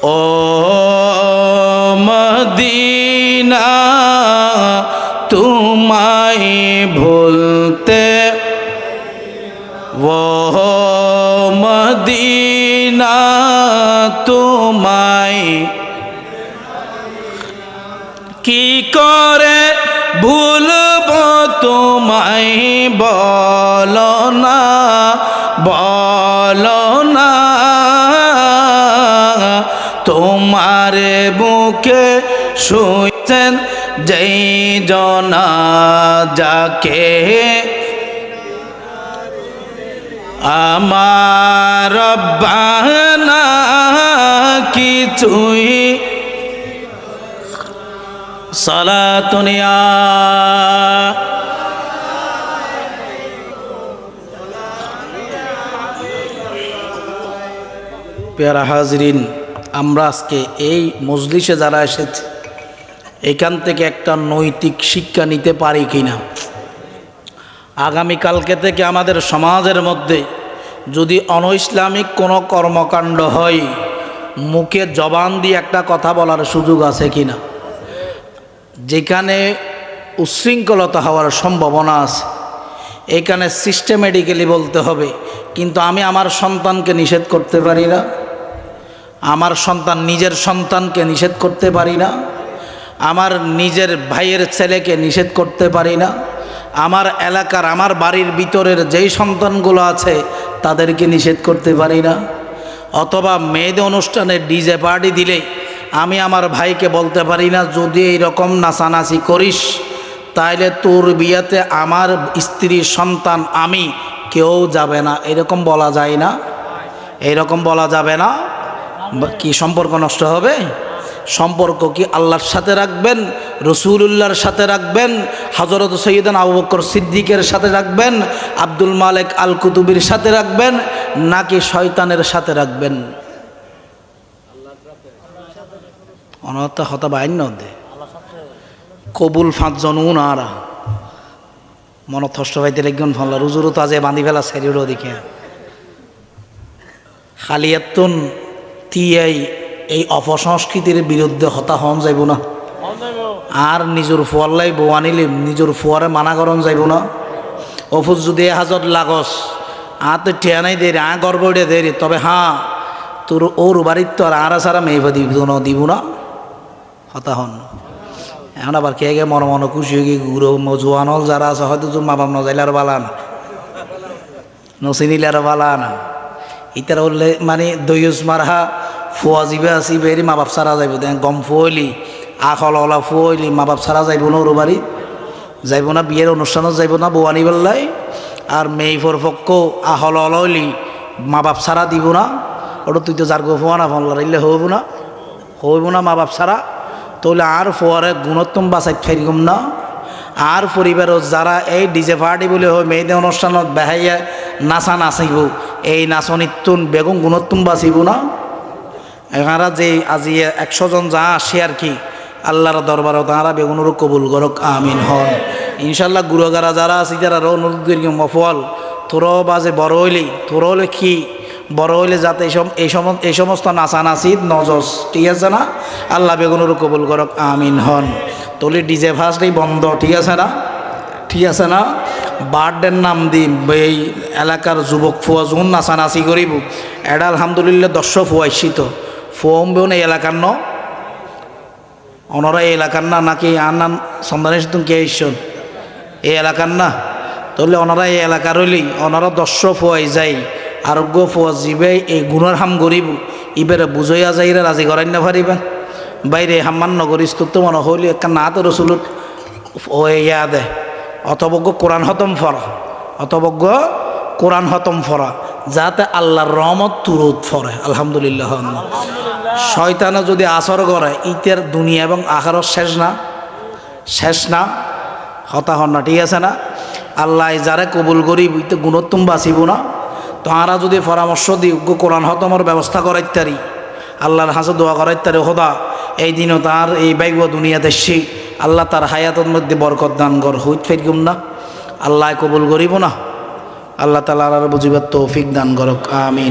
ও Medina তোমায় ভুলতে, ও Medina তোমায় কি করে ভুলব তোমায়, বলো না বলো না। তোমার বুকে শুয়েছেন যেই জনা, যাকে আমার রব্বানা কিছুই সালাতুনিয়া। প্যারা হাজরিন, আমরা আজকে এই মজলিসে যারা এসেছে এখান থেকে একটা নৈতিক শিক্ষা নিতে পারি কিনা। আগামীকালকে থেকে আমাদের সমাজের মধ্যে যদি অনইসলামিক কোনো কর্মকাণ্ড হয়, মুখে জবান দিয়ে একটা কথা বলার সুযোগ আছে কিনা। যেখানে উচ্ছৃঙ্খলতা হওয়ার সম্ভাবনা আছে এখানে সিস্টেমেটিক্যালি বলতে হবে, কিন্তু আমি আমার সন্তানকে নিষেধ করতে পারি না, আমার সন্তান নিজের সন্তানকে নিষেধ করতে পারি না, আমার নিজের ভাইয়ের ছেলেকে নিষেধ করতে পারি না, আমার এলাকার আমার বাড়ির ভিতরের যেই সন্তানগুলো আছে তাদেরকে নিষেধ করতে পারি না। অথবা মেয়েদের অনুষ্ঠানে ডিজে পার্টি দিলে আমি আমার ভাইকে বলতে পারি না, যদি এইরকম নাচানাচি করিস তাইলে তোর বিয়েতে আমার স্ত্রী সন্তান আমি কেউ যাবে না, এরকম বলা যায় না, এইরকম বলা যাবে না। কি সম্পর্ক নষ্ট হবে? সম্পর্ক কি আল্লাহর সাথে রাখবেন, রসুলুল্লাহর সাথে রাখবেন, হযরত সৈয়দনা আবু বকর সিদ্দিকের সাথে রাখবেন, আব্দুল মালিক আল কুতুবির সাথে রাখবেন, নাকি শয়তানের সাথে রাখবেন? অনতা হতা বাইন দে কবুল 5 জন উনারা মনত হষ্ট ভাইতে একজন ফল্লা রুজুরু তাজে বাঁধি ফেলা শরীরও দেখে খালিয়াতুন তিয়াই এই অপসংস্কৃতির বিরুদ্ধে হতা হন যাইব না। আর নিজের ফুয়াল্লাই বউ আনিলে নিজের ফুয়ারে মানা করন যাইব না। অফুজ যদি হাজত লাগস তো ঠেয়া নাই দেরি গর্ব উঠে দেরি, তবে হ্যাঁ তোর ওর বাড়ির তো আর সারা মেয়ে দিব না, হতা হন। এখন আবার কে গে মন মন খুশি হয়ে গিয়ে গুরু জোয়ান হল যারা আছে হয়তো তোর মা বাপ নজাইলে আর বালা না, নচিনিলে আর বালা না। ইতার বললে মানে দইস মারহা ফুয়া জিবে আসিবে এরি মা বাপ সারা যাইব, দেখ গম ফুয়লি আখলা ফুয়লি মা বাপ সারা যাইব না, ওর বাড়ি যাইব না, বিয়ের অনুষ্ঠানত যাইব না বউ আনি বেল্লাই। আর মেয়ে ফোর পক্ষ আহল অললি মা বাপ সারা দিব না, ওটা তুই তো যার গো ফুয়া না ফোন লড়াইলে হইব না মা বাপ সারা। তাহলে আর ফুয়ারে গুণোত্তম বাসাই ফেরিগম না। আর পরিবারও যারা এই ডিজে পার্টি বলে হয় মেয়েদের অনুষ্ঠানত বেহাইয়া নাচা নাচিব, এই নাচনিতুন বেগুন গুণোত্তম বাঁচিব না। এখানে যে আজি 100 জন যা আসে আর কি আল্লাহর দরবারও তাঁরা বেগুনেরও কবুল করক, আমিন হন। ইনশাল্লাহ গুরুগারা যারা আছে যারা অনুদীর্ঘ মফল তোরও বাজে বড় হইলেই তোর হলে কি বড় হইলে যাতে এই সমস্ত নাচানাচি নজস, ঠিক আছে না? আল্লাহ বেগুনেরও কবুল করক, আমিন হন। তোলে ডিজে ফার্স্টেই বন্ধ, ঠিক আছে না? ঠিক আছে না? বার্থডের নাম দিই এই এলাকার যুবক ফুয়া যখন নাচানাচি করিব এটা আলহামদুলিল্লাহ 10 ফুয়াইছি তো ফুয়াম বেও না এই এলাকার ন ওনারা এই এলাকার না, নাকি আর নাম সন্ধানের তুমি কে আইসন এই এলাকার না? তাহলে ওনারা এই এলাকার হইলেই ওনারা 10 ফুয়াই যায়, আরোগ্য ফুয়া জিবে এই গুণের হাম গরিব ইবেরে বুঝাইয়া যাইরে রাজি করাই না পারিবেন বাইরে হাম্মান নগরীর তো মনে হইলে একটা না তো রসুল ও ইয়া দে অতবজ্ঞ কোরআন খতম ফরা যাতে আল্লাহর রহমত তুরুত ফরে, আলহামদুলিল্লাহ। শয়তানে যদি আসর করে ইতের দুনিয়া এবং আখারত শেষ না হতা হন না, ঠিক আছে না? আল্লাহ যারে কবুল করি ইতে গুণোত্তম বাঁচিব না। তাঁরা যদি পরামর্শ দিই কোরআন খতমের ব্যবস্থা করাইতারি, আল্লাহর হাসে দোয়া করাইতারি, খোদা এই দিনও তার এই বাইব দুনিয়াতে শিখ আল্লাহ তার হায়াতের মধ্যে বরকত দান কর, হইত ফেরগুম না, আল্লাহ কবুল করিব না। আল্লাহ তাআলা বুঝিবার তৌফিক দান করক, আমিন।